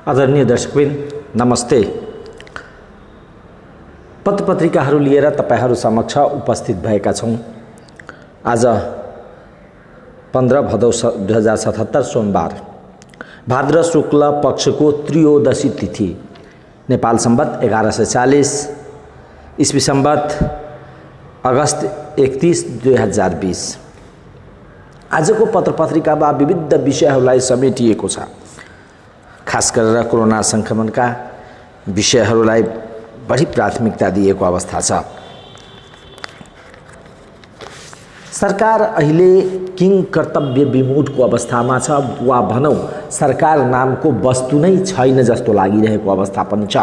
आदरणीय दर्शकवृन्द नमस्ते। पत्रपत्रिकाहरू लिएर तपाईहरू समक्ष उपस्थित भएका छौं। आज 15 भदौ 2077 सोमबार भाद्र शुक्ल पक्षको त्रयोदशी तिथि, नेपाल सम्वत 1140, ईस्वी सम्वत अगस्त 31, 2020। आजको पत्रपत्रिकामा विविध विषयहरूलाई समेटिएको छ। खास गरेर कोरोना संक्रमणका विषयहरूलाई बढी प्राथमिकता दिएको अवस्था छ। सरकार अहिले किङ कर्तव्य विमूढको अवस्थामा छ, वा भनौँ सरकार नामको वस्तु नै छैन जस्तो लागिरहेको अवस्था पनि छ।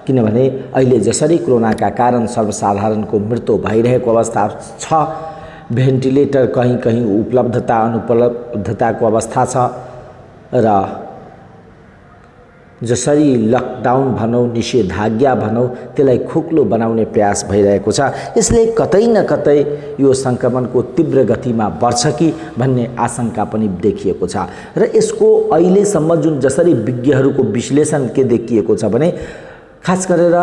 किनभने अहिले जसरी कोरोनाका कारण सर्वसाधारणको मृत्यु भइरहेको अवस्था छ, भेन्टिलेटर कहीँ कहीँ उपलब्धता अनुपलब्धताको अवस्था छ र जसरी लकडाउन भनौँ, निषेधाज्ञा भनौँ, त्यसलाई खोक्लो बनाउने प्रयास भइरहेको छ। यसले कतै न कतै यो संक्रमणको तीव्र गतिमा बढ्छ कि भन्ने आशंका पनि देखिएको छ। र यसको अहिलेसम्म जुन जसरी विज्ञहरूको विश्लेषण के देखिएको छ भने, खास गरेर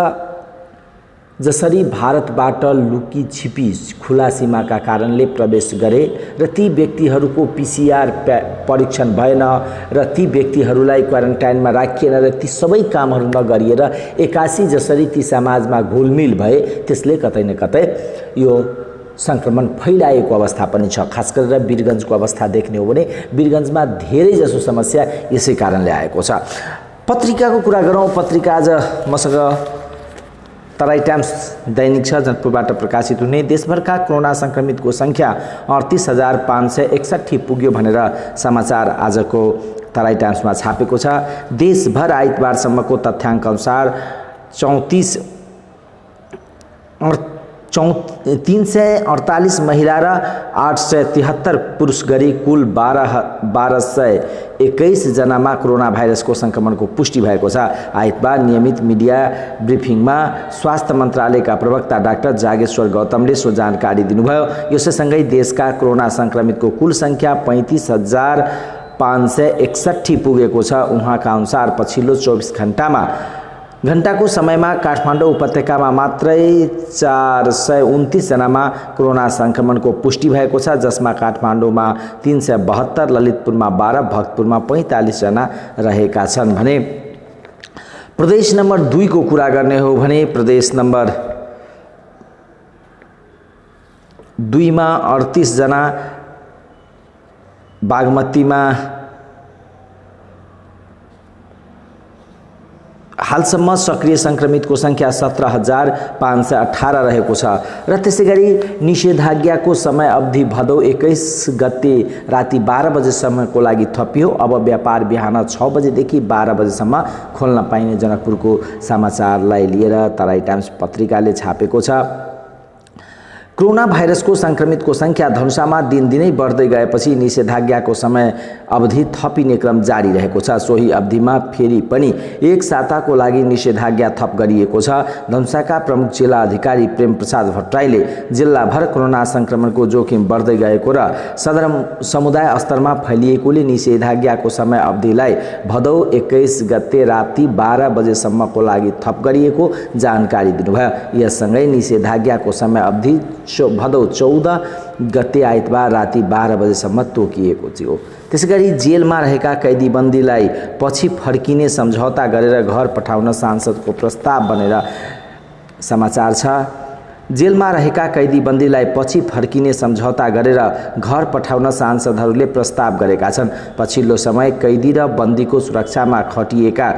जसरी भारतबाट लुकी छिपी खुला सीमाका कारणले प्रवेश गरे र ती व्यक्तिहरूको पीसीआर परीक्षण भएन र ती व्यक्तिहरूलाई क्वारेन्टाइनमा राखिएन र ती सबै कामहरू नगरिएर एकासी जसरी ती समाजमा घुलमिल भए, त्यसले कतै न कतै यो संक्रमण फैलाएको अवस्था पनि छ। खास गरेर वीरगञ्जको अवस्था देख्ने हो भने वीरगञ्जमा धेरै जसो समस्या यसै कारणले आएको छ। पत्रिकाको कुरा गरौँ। पत्रिका आज मसँग तराई टाइम्स दैनिक छ, जनकपुरबाट प्रकाशित हुने। देशभरका कोरोना संक्रमितको संख्या 38,561 पुग्यो भनेर समाचार आजको तराई टाइम्समा छापेको छ। देशभर आइतबारसम्मको तथ्याङ्क अनुसार 348 महिला र 873 पुरुष गरी कुल 1221 जनामा कोरोना भाइरसको संक्रमणको पुष्टि भएको छ। आइतबार नियमित मिडिया ब्रिफिङमा स्वास्थ्य मन्त्रालयका प्रवक्ता डाक्टर जागेश्वर गौतमले सो जानकारी दिनुभयो। यसैसँगै देशका कोरोना संक्रमितको कुल संख्या 35,561 पुगेको छ। उहाँका अनुसार पछिल्लो 24 घण्टाको समयमा काठमाडौँ उपत्यकामा मात्रै 429 जनामा कोरोना संक्रमणको पुष्टि भएको छ, जसमा काठमाडौँमा 372, ललितपुरमा 12, भक्तपुरमा 45 जना रहेका छन् भने प्रदेश नम्बर 2 को कुरा गर्ने हो भने प्रदेश नम्बर 2 मा 38 जना, बागमतीमा हालसम्म सक्रिय संक्रमितको संख्या 17,518 रहेको छ। र त्यसैगरी निषेधाज्ञाको समय अवधि भदौ 21 गते राति 12 बजेसम्मको लागि थपियो। अब व्यापार बिहान 6 बजेदेखि 12 बजेसम्म खोल्न पाइने जनकपुरको समाचारलाई लिएर तराई टाइम्स पत्रिकाले छापेको छ। कोरोना भाइरसको संक्रमितको संख्या धनुषामा दिनदिनै बढ्दै गएपछि निषेधाज्ञाको समय अवधि थपिने क्रम जारी रहेको छ। सोही अवधिमा फेरि पनि एक साताको लागि निषेधाज्ञा थप गरिएको छ। धनुषाका प्रमुख जिल्ला अधिकारी प्रेम प्रसाद भट्टराईले जिल्लाभर कोरोना संक्रमणको जोखिम बढ्दै गएको र सदर समुदाय स्तरमा फैलिएकोले निषेधाज्ञाको समय अवधिलाई भदौ 21 गते राति 12 बजेसम्मको लागि थप गरिएको जानकारी दिनुभयो। यससँगै निषेधाज्ञाको समय अवधि भदौ 14 गते आइतबार राति 12 बजेसम्म तोकिएको थियो। त्यसैगरी जेलमा रहेका कैदीबन्दीलाई पछि फर्किने सम्झौता गरेर घर पठाउन सांसदको प्रस्ताव बनेर समाचार छ। जेलमा रहेका कैदीबन्दीलाई पछि फर्किने सम्झौता गरेर घर पठाउन सांसदहरूले प्रस्ताव गरेका छन्। पछिल्लो समय कैदी र बन्दीको सुरक्षामा खटिएका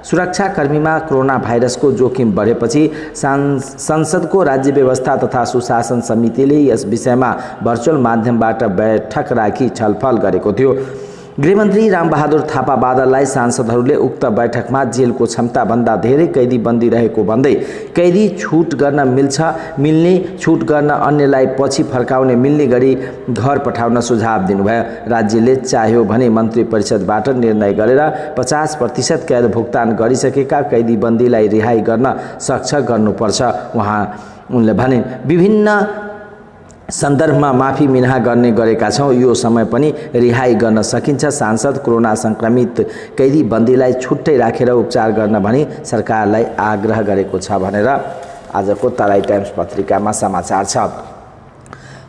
सुरक्षाकर्मीमा कोरोना भाइरसको जोखिम बढेपछि संसदको राज्य व्यवस्था तथा सुशासन समितिले यस विषयमा भर्चुअल माध्यमबाट बैठक राखी छलफल गरेको थियो। गृहमन्त्री रामबहादुर थापा बादललाई सांसदहरूले उक्त बैठकमा जेलको क्षमताभन्दा धेरै कैदी बन्दी रहेको भन्दै कैदी छुट गर्न मिल्ने छुट गर्न अन्यलाई पछि फर्काउने मिल्ने गरी घर पठाउन सुझाव दिनुभयो। राज्यले चाह्यो भने मन्त्री परिषदबाट निर्णय गरेर 50% कैद भुक्तान गरिसकेका कैदी बन्दीलाई रिहाई गर्न सक्छ गर्नुपर्छ। उनले भने विभिन्न सन्दर्भमा माफी मिनाहा गर्ने गरेका छौँ। यो समय पनि रिहाई गर्न सकिन्छ। सांसद कोरोना संक्रमित कैदी बन्दीलाई छुट्टै राखेर उपचार गर्न भनी सरकारलाई आग्रह गरेको छ भनेर आजको तराई टाइम्स पत्रिकामा समाचार छ।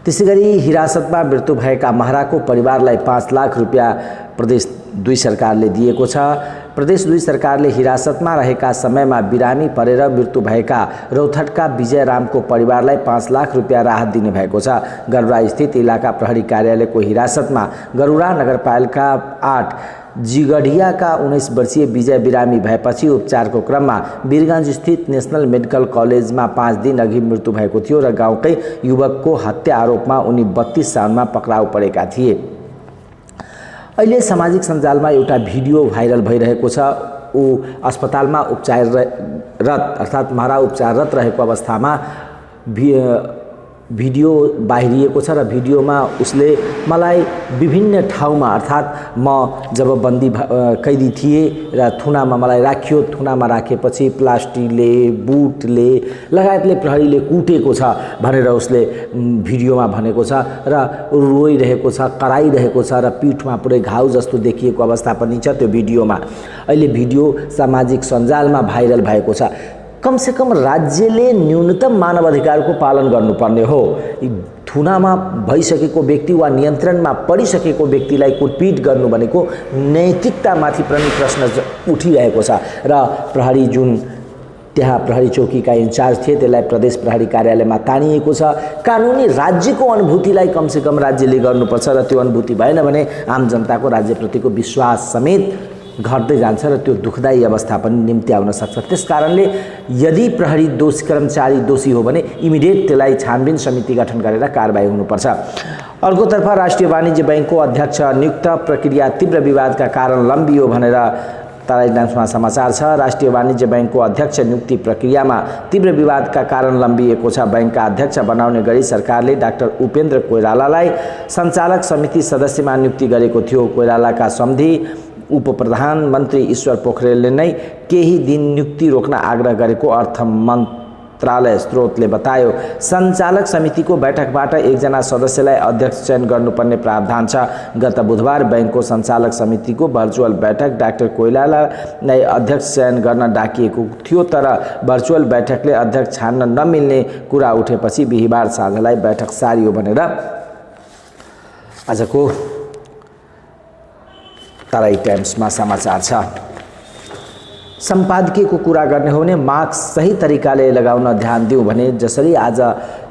त्यसैगरी हिरासतमा मृत्यु भएका महराको परिवारलाई 5 लाख रुपियाँ प्रदेश 2 सरकारले दिएको छ। प्रदेश 2 सरकारले हिरासतमा रहेका समयमा बिरामी परेर मृत्यु भएका रौथटका विजय रामको परिवारलाई 5 लाख रुपियाँ राहत दिने भएको छ। गरुडा स्थित इलाका प्रहरी कार्यालयको हिरासतमा गरुडा नगरपालिका 8 जिगढियाका 19 वर्षीय विजय बिरामी भएपछि उपचारको क्रममा वीरगञ्ज स्थित नेशनल मेडिकल कलेजमा 5 दिन अघि मृत्यु भएको थियो र गाउँकै युवकको हत्या आरोपमा उनी 32 साउनमा पक्राउ परेका थिए। अहिले सामाजिक सञ्जालमा एउटा भिडियो भाइरल भइरहेको छ। ऊ अस्पतालमा उपचाररत अर्थात् महरा उपचाररत रहेको अवस्थामा भिडियो बाहिरिएको छ र भिडियोमा उसले मलाई विभिन्न ठाउँमा अर्थात् म जब बन्दी कैदी थिए र थुनामा मलाई राखियो, थुनामा राखेपछि प्लास्टिकले बुटले लगायतले प्रहरीले कुटेको छ भनेर उसले भिडियोमा भनेको छ र रोइरहेको छ, कराइरहेको छ र पिठमा पुरै घाउ जस्तो देखिएको अवस्था पनि छ त्यो भिडियोमा। अहिले भिडियो सामाजिक सञ्जालमा भाइरल भएको छ। कम से कम राज्यले न्यूनतम मानव अधिकारको पालन गर्नुपर्ने हो। थुनामा भइसकेको व्यक्ति वा नियन्त्रणमा परिसकेको व्यक्तिलाई कुटपिट गर्नु भनेको नैतिकतामाथि पनि प्रश्न उठिरहेको छ र प्रहरी जुन त्यहाँ प्रहरी चौकीका इन्चार्ज थिए त्यसलाई प्रदेश प्रहरी कार्यालयमा तानिएको छ। कानुनी राज्यको अनुभूतिलाई कमसेकम राज्यले गर्नुपर्छ र त्यो अनुभूति भएन भने आम जनताको राज्यप्रतिको विश्वास समेत घट्दै जान्छ र त्यो दुखदायी अवस्था पनि निम्ति आउन सक्छ। त्यसकारणले यदि प्रहरी कर्मचारी दोषी हो भने इमिडिएट त्यसलाई छानबिन समिति गठन गरेर कारबाही हुनुपर्छ। अर्कोतर्फ राष्ट्रिय वाणिज्य बैंकको अध्यक्ष नियुक्त प्रक्रिया तीव्र विवादका कारण लम्बियो भनेर तराई टाइम्समा समाचार छ। राष्ट्रिय वाणिज्य बैंकको अध्यक्ष नियुक्ति प्रक्रियामा तीव्र विवादका कारण लम्बिएको छ। बैंकका अध्यक्ष बनाउने गरी सरकारले डाक्टर उपेन्द्र कोइरालालाई सञ्चालक समिति सदस्यमा नियुक्ति गरेको थियो। कोइरालाका सम्धि उप प्रधानमन्त्री ईश्वर पोखरेलले नै केही दिन नियुक्ति रोक्न आग्रह गरेको अर्थ मन्त्रालय स्रोतले बतायो। सञ्चालक समितिको बैठकबाट एकजना सदस्यलाई अध्यक्ष चयन गर्नुपर्ने प्रावधान छ। गत बुधबार बैंकको सञ्चालक समितिको भर्चुअल बैठक डाक्टर कोइरालालाई अध्यक्ष चयन गर्न डाकिएको थियो, तर भर्चुअल बैठकले अध्यक्ष छान्न नमिल्ने कुरा उठेपछि बिहीबार साँझलाई बैठक सारियो भनेर आजको तराई टाइम्समा समाचार छ। सम्पादकीयको कुरा गर्ने हो भने मास्क सही तरिकाले लगाउन ध्यान दिउँ भने जसरी आज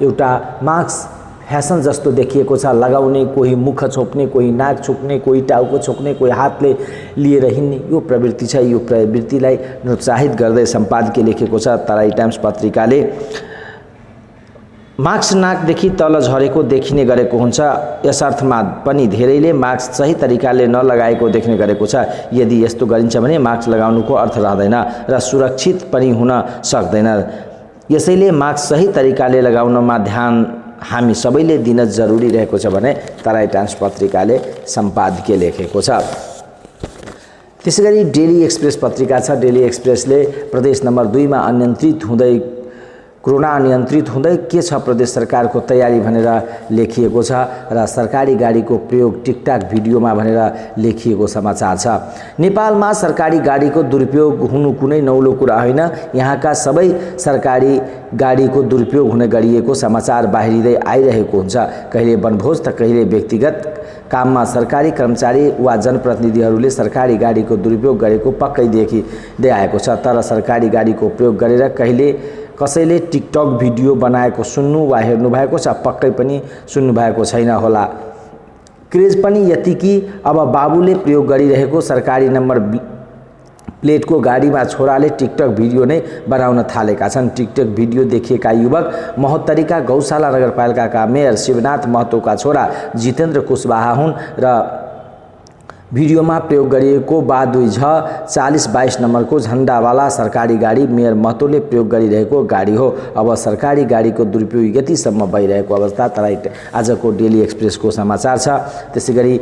एउटा मास्क फ्यासन जस्तो देखिएको छ, लगाउने कोही मुख छोप्ने, कोही नाक छोप्ने, कोही टाउको छोप्ने, कोही हातले लिएर हिँड्ने यो प्रवृत्ति छ। यो प्रवृत्तिलाई प्रोत्साहित गर्दै सम्पादकीय लेखेको छ तराई टाइम्स पत्रिकाले। मास्क नाकदेखि तल झरेको देखिने गरेको हुन्छ। यस अर्थमा पनि धेरैले मास्क सही तरिकाले नलगाएको देख्ने गरेको छ। यदि यस्तो गरिन्छ भने मास्क लगाउनुको अर्थ रहँदैन र सुरक्षित पनि हुन सक्दैन। यसैले मास्क सही तरिकाले लगाउनमा ध्यान हामी सबैले दिन जरुरी रहेको छ भने तराई टाइम्स पत्रिकाले सम्पादकीय लेखेको छ। त्यसैगरी डेली एक्सप्रेस पत्रिका छ। डेली एक्सप्रेसले प्रदेश नम्बर 2 मा कोरोना अनियन्त्रित हुँदै के छ प्रदेश सरकारको तयारी भनेर लेखिएको छ र सरकारी गाडीको प्रयोग टिकटक भिडियोमा भनेर लेखिएको समाचार छ। नेपालमा सरकारी गाडीको दुरुपयोग हुनु कुनै नौलो कुरा होइन। यहाँका सबै सरकारी गाडीको दुरुपयोग हुने गरिएको समाचार बाहिरिँदै आइरहेको हुन्छ। कहिले वनभोज त कहिले व्यक्तिगत काममा सरकारी कर्मचारी वा जनप्रतिनिधिहरूले सरकारी गाडीको दुरुपयोग गरेको पक्कै देखिँदै आएको छ। तर सरकारी गाडीको प्रयोग गरेर कहिले कसैले टिकटक भिडियो बनाएको सुन्नु वा हेर्नु भएको छ, पक्कै पनि सुन्नु भएको छैन होला। क्रेज पनि यति कि अब बाबुले प्रयोग गरिरहेको सरकारी नम्बर प्लेटको गाडीमा छोराले टिकटक भिडियो नै बनाउन थालेका छन्। टिकटक भिडियो देखिएका युवक महोत्तरीका गौशाला नगरपालिकाका मेयर शिवनाथ महतोका छोरा जितेन्द्र कुशवाहा हुन् र भिडियोमा प्रयोग गरिएको बा2झ 4022 नम्बरको झण्डावाला सरकारी गाडी मेयर महतोले प्रयोग गरिरहेको गाडी हो। अब सरकारी गाडीको दुरुपयोग यतिसम्म भइरहेको अवस्था तराई आजको डेली एक्सप्रेसको समाचार छ। त्यसैगरी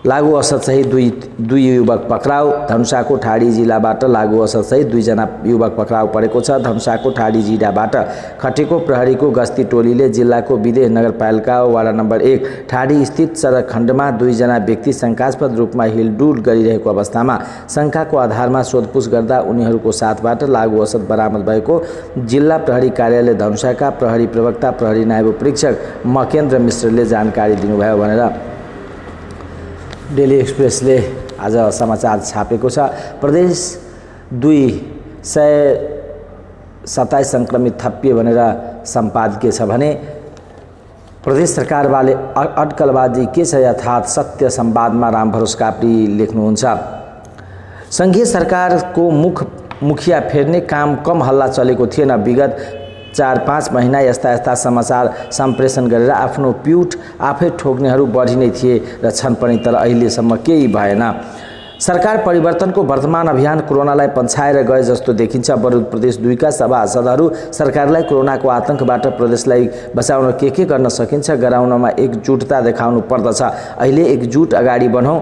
लागु असरसहित दुई युवक पक्राउ। धनुषाको ठाडी जिल्लाबाट लागु असरसहित 2 जना युवक पक्राउ परेको छ। धनुषाको ठाडी जिल्लाबाट खटेको प्रहरीको गस्ती टोलीले जिल्लाको विदेश नगरपालिका वाडा नम्बर 1 ठाडी स्थित सडक खण्डमा 2 जना व्यक्ति शंकास्पद रूपमा हिलडुल गरिरहेको अवस्थामा शंकाको आधारमा सोधपुछ गर्दा उनीहरूको साथबाट लागु औषध बरामद भएको जिल्ला प्रहरी कार्यालय धनुषाका प्रहरी प्रवक्ता प्रहरी नायब परीक्षक मकेन्द्र मिश्रले जानकारी दिनुभयो भनेर डेली एक्सप्रेसले आज समाचार छापेको छ। प्रदेश 227 संक्रमित थपिए भनेर सम्पादकीय छ भने प्रदेश सरकारवाले अड्कलबाजी के छ यथार्थ सत्य संवादमा रामभरोस काप्री लेख्नुहुन्छ। संघीय सरकारको मुखिया फेर्ने काम कम हल्ला चलेको थिएन। विगत 4-5 महिना यस्ता समाचार सम्प्रेषण गरेर आफ्नो प्युट आफै ठोक्नेहरू बढी नै थिए र छन् पनि, तर अहिलेसम्म केही भएन। सरकार परिवर्तनको वर्तमान अभियान कोरोनालाई पन्छाएर गए जस्तो देखिन्छ। बरु प्रदेश 2 का सभासदहरू सरकारलाई कोरोनाको आतंकबाट प्रदेशलाई बचाउन के गर्न सकिन्छ गराउनमा एकजुटता देखाउनु पर्दछ। अहिले एकजुट अगाडि बढौँ।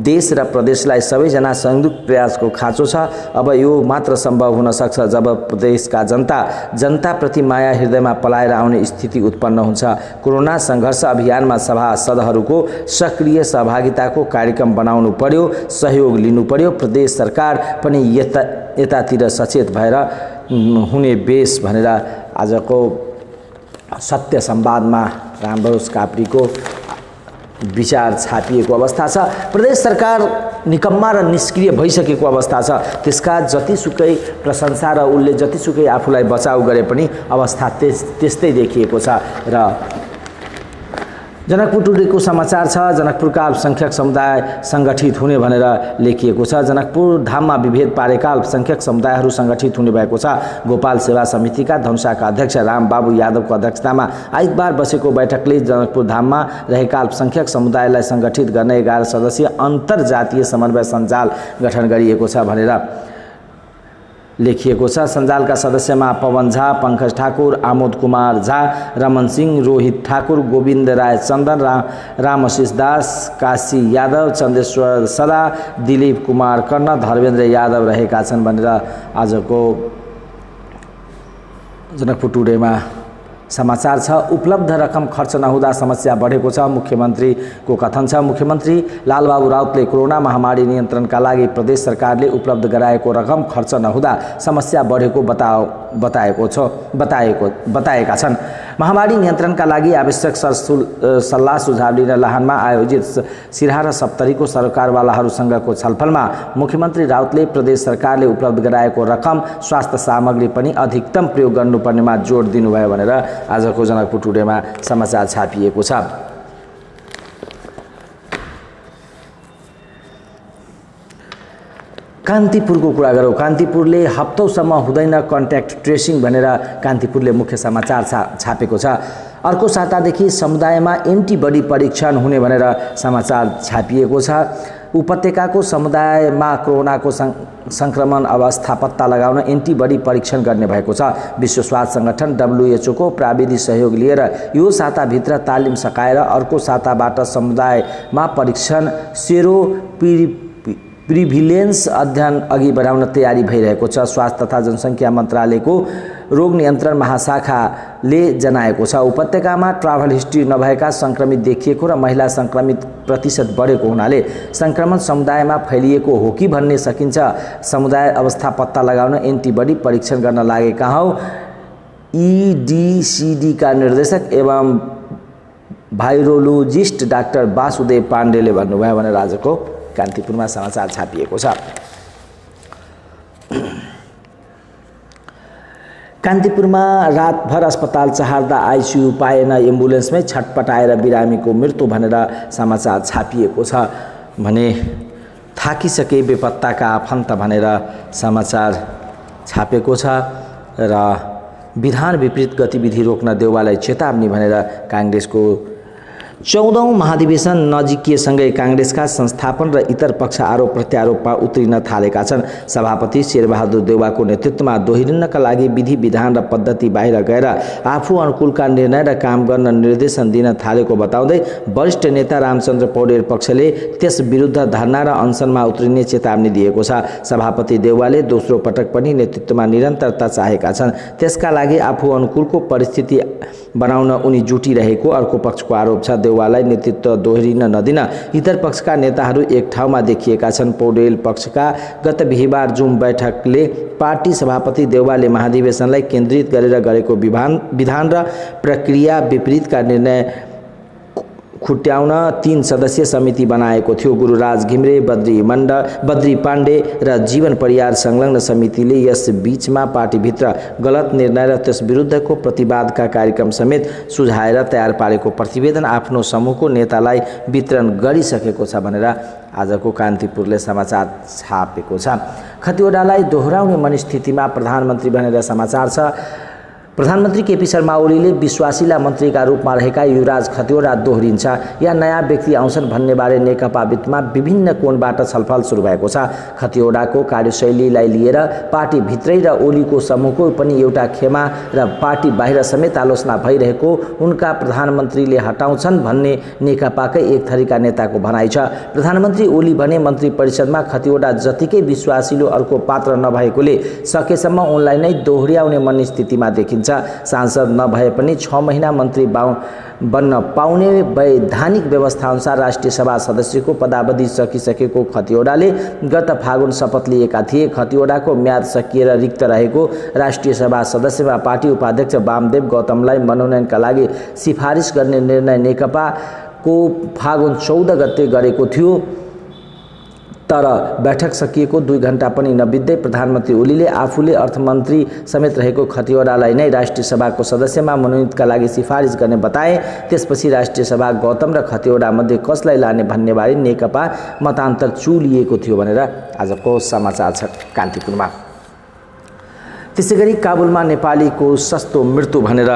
देश र प्रदेशलाई सबैजना संयुक्त प्रयासको खाँचो छ। अब यो मात्र सम्भव हुन सक्छ जब प्रदेशका जनताप्रति माया हृदयमा पलाएर आउने स्थिति उत्पन्न हुन्छ। कोरोना सङ्घर्ष अभियानमा सभासदहरूको सक्रिय सहभागिताको कार्यक्रम बनाउनु पर्यो, सहयोग लिनु पर्यो। प्रदेश सरकार पनि यतातिर सचेत भएर हुने बेस भनेर आजको सत्य संवादमा रामभरोस काप्रीको विचार छापिएको अवस्था छ। प्रदेश सरकार निकम्मा र निष्क्रिय भइसकेको अवस्था छ। त्यसका जतिसुकै प्रशंसा र उनले जतिसुकै आफूलाई बचाउ गरे पनि अवस्था त्यस्तै देखिएको छ। र जनकपुर टुडेको समाचार छ। जनकपुरका अल्पसंख्यक समुदाय संगठित हुने भनेर लेखिएको छ। जनकपुर धाममा विभेद पारेका अल्पसंख्यक समुदायहरू संगठित हुने भएको छ। गोपाल सेवा समितिका धनुषाका अध्यक्ष रामबाबु यादवको अध्यक्षतामा आइतबार बसेको बैठकले जनकपुर धाममा रहेका अल्पसंख्यक समुदायलाई संगठित गर्ने 11 सदस्यीय अन्तर्जातीय समन्वय सञ्जाल गठन गरिएको छ भनेर लेखिएको छ। सञ्जालका सदस्यमा पवन झा, पंकज ठाकुर, आमोद कुमार झा, रमन सिंह, रोहित ठाकुर, गोविन्द राय चन्दन, रामशिष दास, काशी यादव, चन्द्रेश्वर सदा, दिलीप कुमार कर्ण, धर्मेन्द्र यादव रहेका छन् भनेर आजको जनकपुर टुडेमा समाचार छ। उपलब्ध रकम खर्च नहुँदा समस्या बढेको छ। मुख्यमन्त्रीको कथन छ। मुख्यमन्त्री लालबाबु राउतले कोरोना महामारी नियन्त्रणका लागि प्रदेश सरकारले उपलब्ध गराएको रकम खर्च नहुँदा समस्या बढेको बताएका छन्। महामारी नियन्त्रणका लागि आवश्यक सल्लाह सुझाव लिन लाहानमा आयोजित सिराहा र सप्तरीको सरकारवालाहरूसँगको छलफलमा मुख्यमन्त्री राउतले प्रदेश सरकारले उपलब्ध गराएको रकम स्वास्थ्य सामग्री पनि अधिकतम प्रयोग गर्नुपर्नेमा जोड दिनुभयो भनेर आजको जनकपुर टुडेमा समाचार छापिएको छ। कान्तिपुरको कुरा गरौँ। कान्तिपुरले हप्तौसम्म हुँदैन कन्ट्याक्ट ट्रेसिङ भनेर कान्तिपुरले मुख्य समाचार छापेको छ। अर्को सातादेखि समुदायमा एन्टिबडी परीक्षण हुने भनेर समाचार छापिएको छ। उपत्यकाको समुदायमा कोरोनाको संक्रमण अवस्था पत्ता लगाउन एन्टिबडी परीक्षण गर्ने भएको छ। विश्व स्वास्थ्य संगठन WHO को प्राविधिक सहयोग लिएर यो साताभित्र तालिम सकाएर अर्को साताबाट समुदायमा परीक्षण सेरो प्रिभिलेन्स अध्ययन अघि बढाउन तयारी भइरहेको छ। स्वास्थ्य तथा जनसङ्ख्या मन्त्रालयको रोग नियन्त्रण महाशाखाले जनाएको छ। उपत्यकामा ट्राभल हिस्ट्री नभएका संक्रमित देखिएको र महिला संक्रमित प्रतिशत बढेको हुनाले संक्रमण समुदायमा फैलिएको हो कि भन्ने सकिन्छ। समुदाय अवस्था पत्ता लगाउन एन्टिबडी परीक्षण गर्न लागेका हौ EDCD का निर्देशक एवं भाइरोलोजिस्ट डाक्टर वासुदेव पाण्डेले भन्नुभयो भनेर आजको कान्तिपुरमा समाचार छापिएको छ। कान्तिपुरमा रातभर अस्पताल चहार्दा आइसियु पाएन, एम्बुलेन्समै छटपटाएर बिरामीको मृत्यु भनेर समाचार छापिएको छ भने थाकिसके बेपत्ताका आफन्त भनेर समाचार छापेको छ। र विधान विपरीत गतिविधि रोक्न देउवालाई चेतावनी भनेर काङ्ग्रेसको 14औं महाधिवेशन नजिकिएसँगै काङ्ग्रेसका संस्थापन र इतर पक्ष आरोप प्रत्यारोपमा उत्रिन थालेका छन्। सभापति शेरबहादुर देउवाको नेतृत्वमा दोहोरिनका लागि विधि विधान र पद्धति बाहिर गएर आफू अनुकूलका निर्णय र काम गर्न निर्देशन दिन थालेको बताउँदै वरिष्ठ नेता रामचन्द्र पौडेल पक्षले त्यस विरुद्ध धरना र अनसनमा उत्रिने चेतावनी दिएको छ। सभापति देउवाले दोस्रो पटक पनि नेतृत्वमा निरन्तरता चाहेका छन्। त्यसका लागि आफू अनुकूलको परिस्थिति बनाउन उनी जुटिरहेको अर्को पक्षको आरोप छ। देउवालाई नेतृत्व दोहोरिन नदिन इतर पक्षका नेताहरू एक ठाउँमा देखिएका छन्। पौडेल पक्षका गत बिहीबार जुम बैठकले पार्टी सभापति देउवाले महाधिवेशनलाई केन्द्रित गरेर गरेको विधान र प्रक्रिया विपरीतका निर्णय खुट्याउन 3 सदस्यीय समिति बनाएको थियो। गुरुराज घिम्रे, बद्री पाण्डे र जीवन परियार संलग्न समितिले यस बीचमा पार्टीभित्र गलत निर्णय र त्यस विरुद्धको प्रतिवादका कार्यक्रम समेत सुझाएर तयार पारेको प्रतिवेदन आफ्नो समूहको नेतालाई वितरण गरिसकेको छ भनेर आजको कान्तिपुरले समाचार छापेको छ। खतिवडालाई दोहोऱ्याउने मनस्थितिमा प्रधानमन्त्री भनेर समाचार छ। प्रधानमन्त्री केपी शर्मा ओलीले विश्वासिला मन्त्रीका रूपमा रहेका युवराज खतिवडा दोहोरिन्छ या नयाँ व्यक्ति आउँछन् भन्नेबारे नेकपा बीचमा विभिन्न कोणबाट छलफल सुरु भएको छ। खतिवडाको कार्यशैलीलाई लिएर पार्टीभित्रै र ओलीको समूहको पनि एउटा खेमा र पार्टी बाहिर समेत आलोचना भइरहेको उनका प्रधानमन्त्रीले हटाउँछन् भन्ने नेकपाकै एक थरीका नेताको भनाइ छ। प्रधानमन्त्री ओली भने मन्त्री परिषदमा खतिवडा जतिकै विश्वासिलो अर्को पात्र नभएकोले सकेसम्म उनलाई नै दोहोर्याउने मनस्थितिमा देखिन्छ। सांसद नभए पनि 6 महिना मन्त्री बन्न पाउने वैधानिक व्यवस्था अनुसार राष्ट्रिय सभा सदस्यको पदावधि सकिसकेको खतिवडाले गत फागुन शपथ लिएका थिए। खतिवडाको म्याद सकिएर रिक्त रहेको राष्ट्रिय सभा सदस्यमा पार्टी उपाध्यक्ष वामदेव गौतमलाई मनोनयनका लागि सिफारिस गर्ने निर्णय नेकपाको फागुन 14 गते गरेको थियो। तर बैठक सकिएको 2 घण्टा पनि नबित्दै प्रधानमन्त्री ओलीले आफूले अर्थमन्त्री समेत रहेको खतिवडालाई नै राष्ट्रिय सभाको सदस्यमा मनोनितका लागि सिफारिस गर्ने बताए। त्यसपछि राष्ट्रिय सभा गौतम र खतिवडा मध्ये कसलाई लाने भन्नेबारे नेकपा मतान्तर चुलिएको थियो भनेर आजको समाचार छ कान्तिपुरमा। त्यसैगरी काबुलमा नेपालीको सस्तो मृत्यु भनेर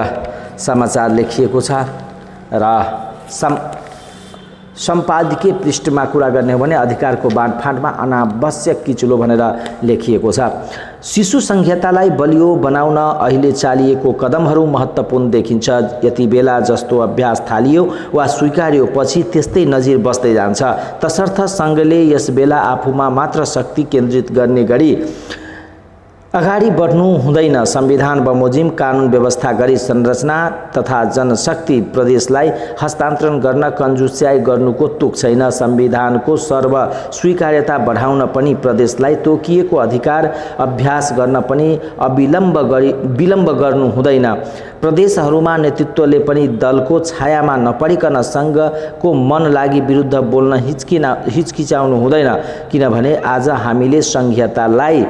समाचार लेखिएको छ र सम्पादकीय पृष्ठमा कुरा गर्ने हो भने अधिकारको बाँडफाँडमा अनावश्यक किचुलो भनेर लेखिएको छ। शिशु संहितालाई बलियो बनाउन अहिले चालिएको कदमहरू महत्त्वपूर्ण देखिन्छ। यति बेला जस्तो अभ्यास थालियो वा स्वीकार्यो पछि त्यस्तै नजिर बस्दै जान्छ। तसर्थ सङ्घले यस बेला आफूमा मात्र शक्ति केन्द्रित गर्ने गरी अगाडि बढ्नु हुँदैन। संविधान बमोजिम कानुन व्यवस्था गरी संरचना तथा जनशक्ति प्रदेशलाई हस्तान्तरण गर्न कंजुस्याई गर्नुको तुक छैन। संविधानको सर्व स्वीकार्यता बढाउन पनि प्रदेशलाई तोकिएको अधिकार अभ्यास गर्न पनि विलम्ब गर्नु हुँदैन। प्रदेशहरूमा नेतृत्वले पनि दलको छायामा नपरिकन संघको मन लागि विरुद्ध बोल्न हिचकिचाउनु हुँदैन। किनभने आज हामीले संघीयतालाई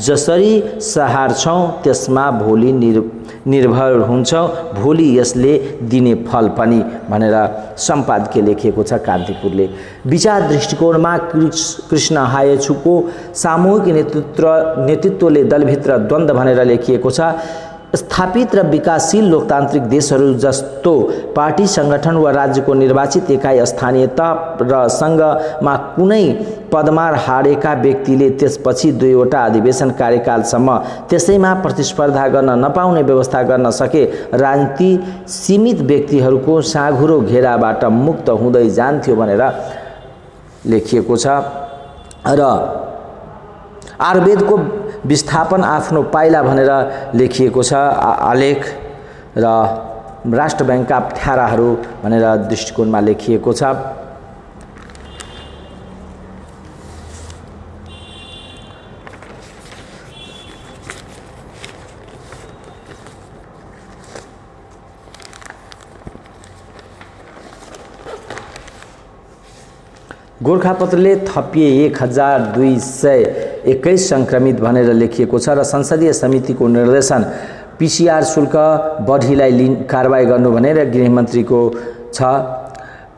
जसरी सहार्छौं त्यसमा भोलि निर्भर हुन्छौं, भोलि यसले दिने फल पनि भनेर सम्पादकीय लेखिएको छ कान्तिपुरले। विचार दृष्टिकोणमा कृष्ण हायेछुको सामूहिक नेतृत्वले दलभित्र द्वन्द्व भनेर लेखिएको छ। स्थापित र विकासशील लोकतान्त्रिक देशहरू जस्तो पार्टी संगठन वा राज्यको निर्वाचित एकाइ स्थानीयता र संघमा कुनै पदमा हारेका व्यक्तिले त्यसपछि 2वटा अधिवेशन कार्यकालसम्म त्यसैमा प्रतिस्पर्धा गर्न नपाउने व्यवस्था गर्न सके राजनीति सीमित व्यक्तिहरूको साँघुरो घेराबाट मुक्त हुँदै जान्थ्यो भनेर लेखिएको छ। र आयुर्वेदको विस्थापन आफ्नो पाइला भनेर लेखिएको छ आलेख र राष्ट्र बैंकका अप्ठ्याराहरू भनेर दृष्टिकोणमा लेखिएको छ। गोरखापत्रले थपिए 1221 संक्रमित भनेर लेखिएको छ र संसदीय समितिको निर्देशन पीसीआर शुल्क बढीलाई कारबाही गर्नु भनेर गृहमन्त्रीको छ।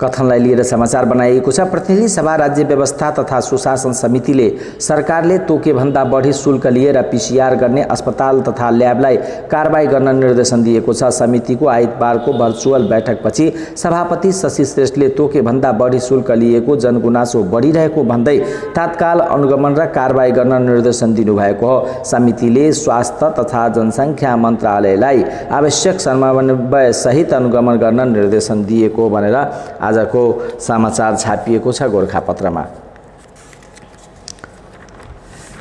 कथनलाई लिएर समाचार बनाइएको छ। प्रतिनिधि सभा राज्य व्यवस्था तथा सुशासन समितिले सरकारले तोकेभन्दा बढी शुल्क लिएर पीसीआर गर्ने अस्पताल तथा ल्याबलाई कारबाही गर्न निर्देशन दिएको छ। समितिको आइतबारको भर्चुअल बैठकपछि सभापति शशि श्रेष्ठले तोकेभन्दा बढी शुल्क लिएको जनगुनासो बढिरहेको भन्दै तत्काल अनुगमन र कारबाही गर्न निर्देशन दिनुभएको हो। समितिले स्वास्थ्य तथा जनसङ्ख्या मन्त्रालयलाई आवश्यक समन्वय सहित अनुगमन गर्न निर्देशन दिएको भनेर आजको समाचार छापिएको छ गोरखापत्रमा।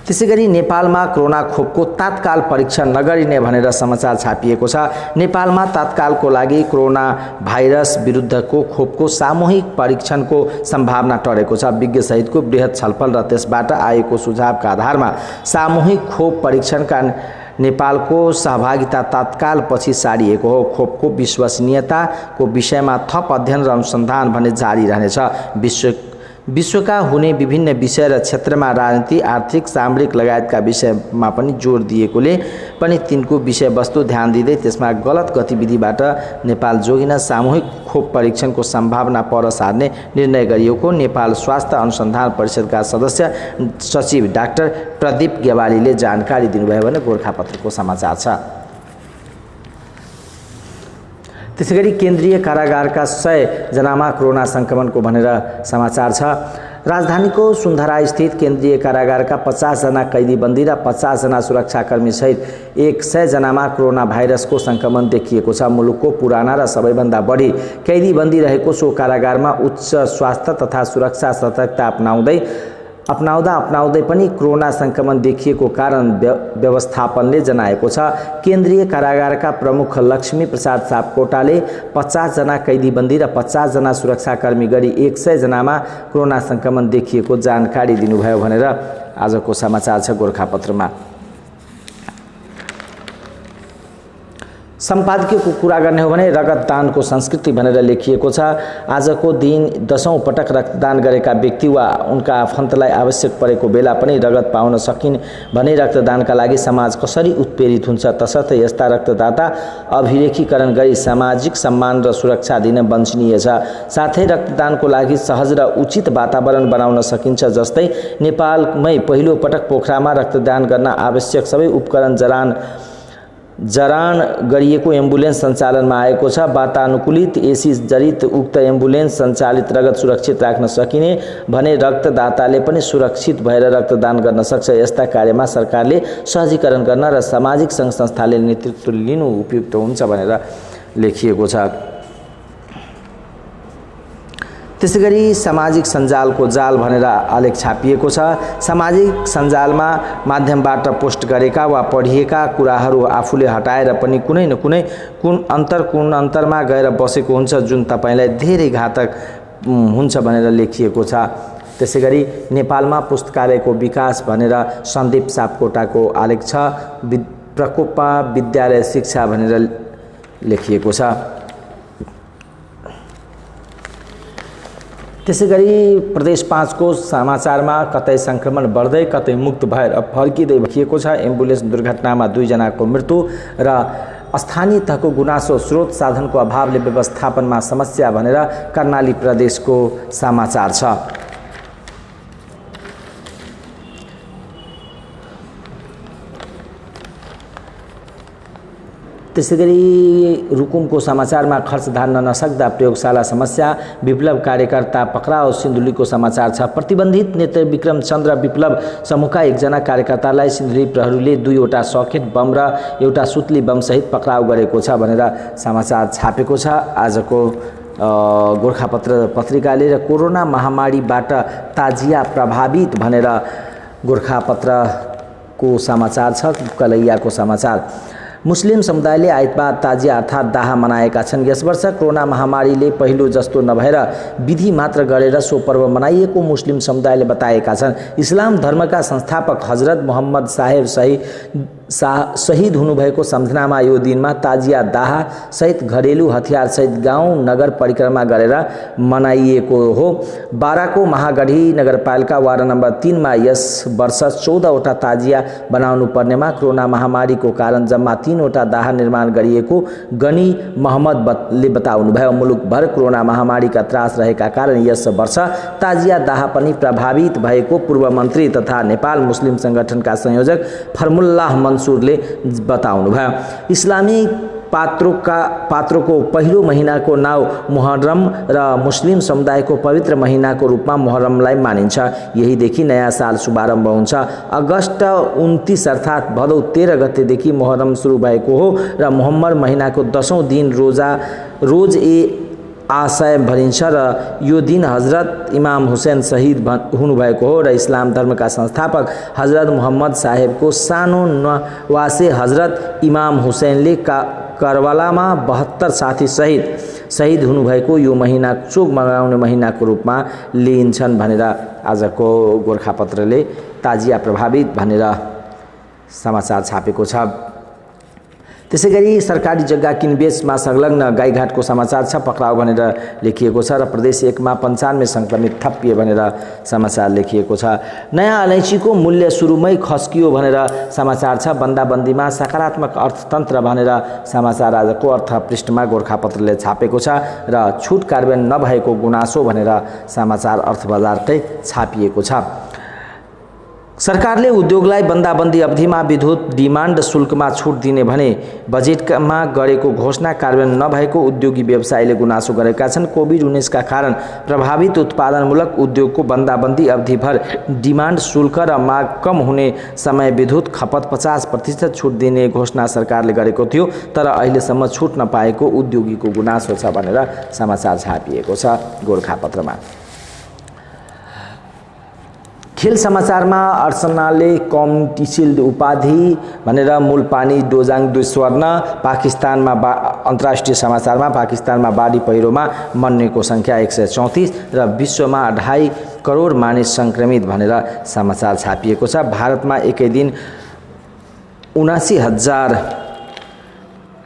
त्यसैगरी नेपालमा कोरोना खोपको तत्काल परीक्षण नगरिने भनेर समाचार छापिएको छ। नेपालमा तत्कालको लागि कोरोना भाइरस विरुद्धको खोपको सामूहिक परीक्षणको सम्भावना टरेको छ। विज्ञ सहितको बृहत छलफल र त्यसबाट आएको सुझावका आधारमा सामूहिक खोप परीक्षणका नेपालको सहभागिता तत्काल पछि सारिएको हो। खोपको विश्वसनीयताको विषयमा थप अध्ययन र अनुसन्धान भने जारी रहनेछ। विश्वका हुने विभिन्न विषय र क्षेत्रमा राजनीति, आर्थिक, सामरिक लगायतका विषयमा पनि जोड दिएकोले पनि तिनको विषयवस्तु ध्यान दिँदै त्यसमा गलत गतिविधिबाट नेपाल जोगिन सामूहिक खोप परीक्षणको सम्भावना पर सार्ने निर्णय गरिएको नेपाल स्वास्थ्य अनुसन्धान परिषदका सदस्य सचिव डाक्टर प्रदीप गेवालीले जानकारी दिनुभयो भने गोरखापत्रको समाचार छ। त्यसैगरी केन्द्रीय कारागारका 100 जनामा कोरोना संक्रमणको भनेर समाचार छ। राजधानीको सुन्धरा स्थित केन्द्रीय कारागारका 50 जना कैदीबन्दी र 50 जना सुरक्षाकर्मी सहित 100 जनामा कोरोना भाइरसको संक्रमण देखिएको छ। मुलुकको पुराना र सबैभन्दा बढी कैदीबन्दी रहेको सो कारागारमा उच्च स्वास्थ्य तथा सुरक्षा सतर्कता अपनाउँदै पनि कोरोना संक्रमण देखिएको कारण व्यवस्थापनले जनाएको छ। केन्द्रीय कारागारका प्रमुख लक्ष्मी प्रसाद सापकोटाले 50 जना कैदीबन्दी र 50 जना सुरक्षाकर्मी गरी 100 जनामा कोरोना संक्रमण देखिएको जानकारी दिनुभयो भनेर आजको समाचार छ गोरखापत्रमा। सम्पादकीयको कुरा गर्ने हो भने रक्तदानको संस्कृति भनेर लेखिएको छ। आजको दिन 10औं पटक रक्तदान गरेका व्यक्ति वा उनका आफन्तलाई आवश्यक परेको बेला पनि रगत पाउन सकिन् भने रक्तदानका लागि समाज कसरी उत्प्रेरित हुन्छ। तसर्थ यस्ता रक्तदाता अभिलेखीकरण गरी सामाजिक सम्मान र सुरक्षा दिन वाञ्छनीय छ। साथै रक्तदानको लागि सहज र उचित वातावरण बनाउन सकिन्छ। जस्तै नेपालमै पहिलो पटक पोखरामा रक्तदान गर्न आवश्यक सबै उपकरण जडान गरिएको एम्बुलेन्स सञ्चालनमा आएको छ। वातानुकूलित एसी जडित उक्त एम्बुलेन्स सञ्चालित रगत सुरक्षित राख्न सकिने भने रक्तदाताले पनि सुरक्षित भएर रक्तदान गर्न सक्छ। यस्ता कार्यमा सरकारले सहजीकरण गर्न र सामाजिक सङ्घ संस्थाले नेतृत्व लिनु उपयुक्त हुन्छ भनेर लेखिएको छ। त्यसैगरी सामाजिक सञ्जालको जाल भनेर आलेख छापिएको छ। सामाजिक सञ्जालमा माध्यमबाट पोस्ट गरेका वा पढिएका कुराहरू आफूले हटाएर पनि कुनै न कुनै कुन अन्तरमा गएर बसेको हुन्छ जुन तपाईलाई धेरै घातक हुन्छ भनेर लेखिएको छ। त्यसैगरी नेपालमा पुस्तकालयको विकास भनेर सन्दीप सापकोटाको आलेख छ। प्रकोपमा विद्यालय शिक्षा भनेर लेखिएको छ। त्यसैगरी प्रदेश 5 को समाचारमा कतै संक्रमण बढ्दै कतै मुक्त भएर फर्किँदै देखिएको छ। एम्बुलेन्स दुर्घटनामा 2 जनाको मृत्यु र स्थानीय तहको गुनासो स्रोत साधनको अभावले व्यवस्थापनमा समस्या भनेर कर्णाली प्रदेशको समाचार छ। त्यसैगरी रुकुमको समाचारमा खर्च धान्न नसक्दा प्रयोगशाला समस्या, विप्लव कार्यकर्ता पक्राउ सिन्धुलीको समाचार छ। प्रतिबन्धित नेता विक्रम चन्द्र विप्लव समूहका 1 जना कार्यकर्तालाई सिन्धुली प्रहरीले 2वटा सकेट बम र एउटा सुत्ली बम सहित पक्राउ गरेको छ भनेर समाचार छापेको छ आजको गोरखापत्र पत्रिकाले। र कोरोना महामारीबाट ताजिया प्रभावित भनेर गोरखापत्रको समाचार छ। कलैयाको समाचार मुस्लिम समुदायले आइतबार ताजिया अर्थात् दाह मनाएका छन्। यस वर्ष कोरोना महामारीले पहिलो जस्तो नभएर विधि मात्र गरेर सो पर्व मनाइएको मुस्लिम समुदायले बताएका छन्। इस्लाम धर्मका संस्थापक हजरत मोहम्मद साहेब सही शहीद हुनुभएको सम्झनामा यो दिनमा ताजिया दाह सहित घरेलु हतियार सहित गाउँ नगर परिक्रमा गरेर मनाइएको हो। बाराको महागढी नगरपालिका वार्ड नम्बर 3 मा यस वर्ष 14वटा ताजिया बनाउनु पर्नेमा कोरोना महामारीको कारण जम्मा 3वटा दाह निर्माण गरिएको गनी मोहम्मदले बताउनुभयो। मुलुकभर कोरोना महामारीका त्रास रहेका कारण यस वर्ष ताजिया दाह पनि प्रभावित भएको पूर्व मन्त्री तथा नेपाल मुस्लिम संगठनका संयोजक फर्मुल्लाह मंसूरले बताउनुभयो। इस्लामी पात्रोको पहिलो महिनाको नाउँ मुहर्रम र मुस्लिम समुदायको पवित्र महिनाको रूपमा मुहर्रमलाई मानिन्छ। यहीदेखि नयाँ साल शुभारम्भ हुन्छ। अगस्त 29 अर्थात् भदौ 13 गतेदेखि मुहर्रम सुरु भएको हो र मुहर्रम महिनाको 10औं दिन रोज ए आशय भनिन्छ र यो दिन हजरत इमाम हुसैन शहीद हुनुभएको हो र इस्लाम धर्मका संस्थापक हजरत मुहम्मद साहेबको सानो नवासे हजरत इमाम हुसैनले करबलामा 72 साथी शहीद हुनुभएको यो महिना शोक मनाउने महिनाको रूपमा लिइन्छन् भनेर आजको गोरखापत्रले ताजिया प्रभावित भनेर समाचार छापेको छ। त्यसैगरी सरकारी जग्गा किनबेचमा संलग्न गाईघाटको समाचार छ। पक्राउ भनेर लेखिएको छ र प्रदेश 1 मा 95 संक्रमित थपिए भनेर समाचार लेखिएको छ। नयाँ अलैँचीको मूल्य सुरुमै खस्कियो भनेर समाचार छ। बन्दाबन्दीमा सकारात्मक अर्थतन्त्र भनेर समाचार आजको अर्थ पृष्ठमा गोरखापत्रले छापेको छ र छुट कार्यान्वयन नभएको गुनासो भनेर समाचार अर्थबजारकै छापिएको छ। सरकारले उद्योगलाई बन्दाबन्दी अवधिमा विद्युत डिमान्ड शुल्कमा छुट दिने भने बजेटमा गरेको घोषणा कार्यान्वयन नभएको उद्योगी व्यवसायीले गुनासो गरेका छन्। कोभिड-19 का कारण प्रभावित उत्पादनमूलक उद्योगको बन्दाबन्दी अवधिभर डिमान्ड शुल्क र माग कम हुने समय विद्युत खपत 50% छुट दिने घोषणा सरकारले गरेको थियो, तर अहिलेसम्म छुट नपाएको उद्योगीको गुनासो छ भनेर समाचार छापिएको छ गोरखापत्रमा। खेल समाचारमा अर्सनालले कम्युनिटी शिल्ड उपाधि भनेर मूलपानी डोजाङ 2 स्वर्ण। पाकिस्तानमा अन्तर्राष्ट्रिय समाचारमा पाकिस्तानमा बाढी पहिरोमा मर्नेको संख्या 134 र विश्वमा 2.5 करोड मानिस संक्रमित भनेर समाचार छापिएको छ। भारतमा एकै दिन 79,000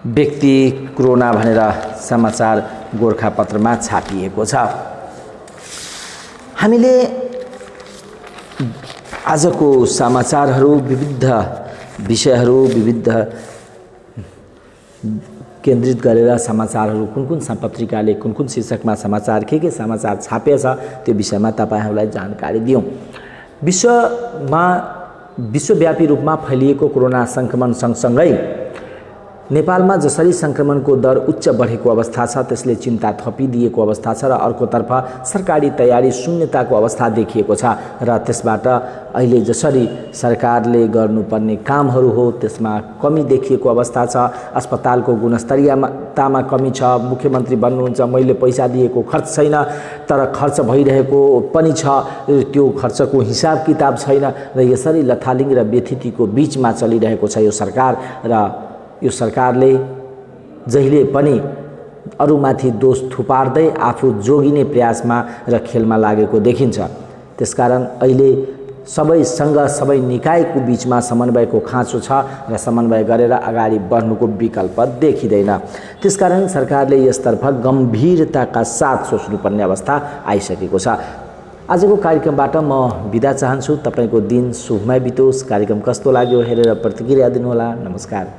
व्यक्ति कोरोना भनेर समाचार गोरखापत्रमा छापिएको छ। हामीले आजको समाचारहरू विविध विषयहरू विविध केन्द्रित गरेर समाचारहरू कुन पत्रिकाले कुन शीर्षकमा समाचार के समाचार छापेछ त्यो विषयमा तपाईहरुलाई जानकारी दियौं। विश्वव्यापी रूपमा फैलिएको कोरोना संक्रमण सँगसँगै नेपालमा जसरी संक्रमणको दर उच्च बढेको अवस्था छ त्यसले चिन्ता थपिदिएको अवस्था छ र अर्कोतर्फ सरकारी तयारी शून्यताको अवस्था देखिएको छ र त्यसबाट अहिले जसरी सरकारले गर्नुपर्ने कामहरू हो त्यसमा कमी देखिएको अवस्था छ। अस्पतालको गुणस्तरीयतामा कमी छ। मुख्यमन्त्री भन्नुहुन्छ मैले पैसा दिएको खर्च छैन, तर खर्च भइरहेको पनि छ, त्यो खर्चको हिसाब किताब छैन र यसरी लथालिङ र व्यथितिको बीचमा चलिरहेको छ यो सरकार। र यो सरकारले जहिले पनि अरूमाथि दोष थुपार्दै आफू जोगिने प्रयासमा र खेलमा लागेको देखिन्छ। त्यसकारण अहिले सबै निकायको बीचमा समन्वयको खाँचो छ र समन्वय गरेर अगाडि बढ्नुको विकल्प देखिँदैन। त्यसकारण सरकारले यसतर्फ गम्भीरताका साथ सोच्नुपर्ने अवस्था आइसकेको छ। आजको कार्यक्रमबाट म बिदा चाहन्छु। तपाईको दिन शुभमय बितोस्। कार्यक्रम कस्तो लाग्यो हेरेर प्रतिक्रिया दिनुहोला। नमस्कार।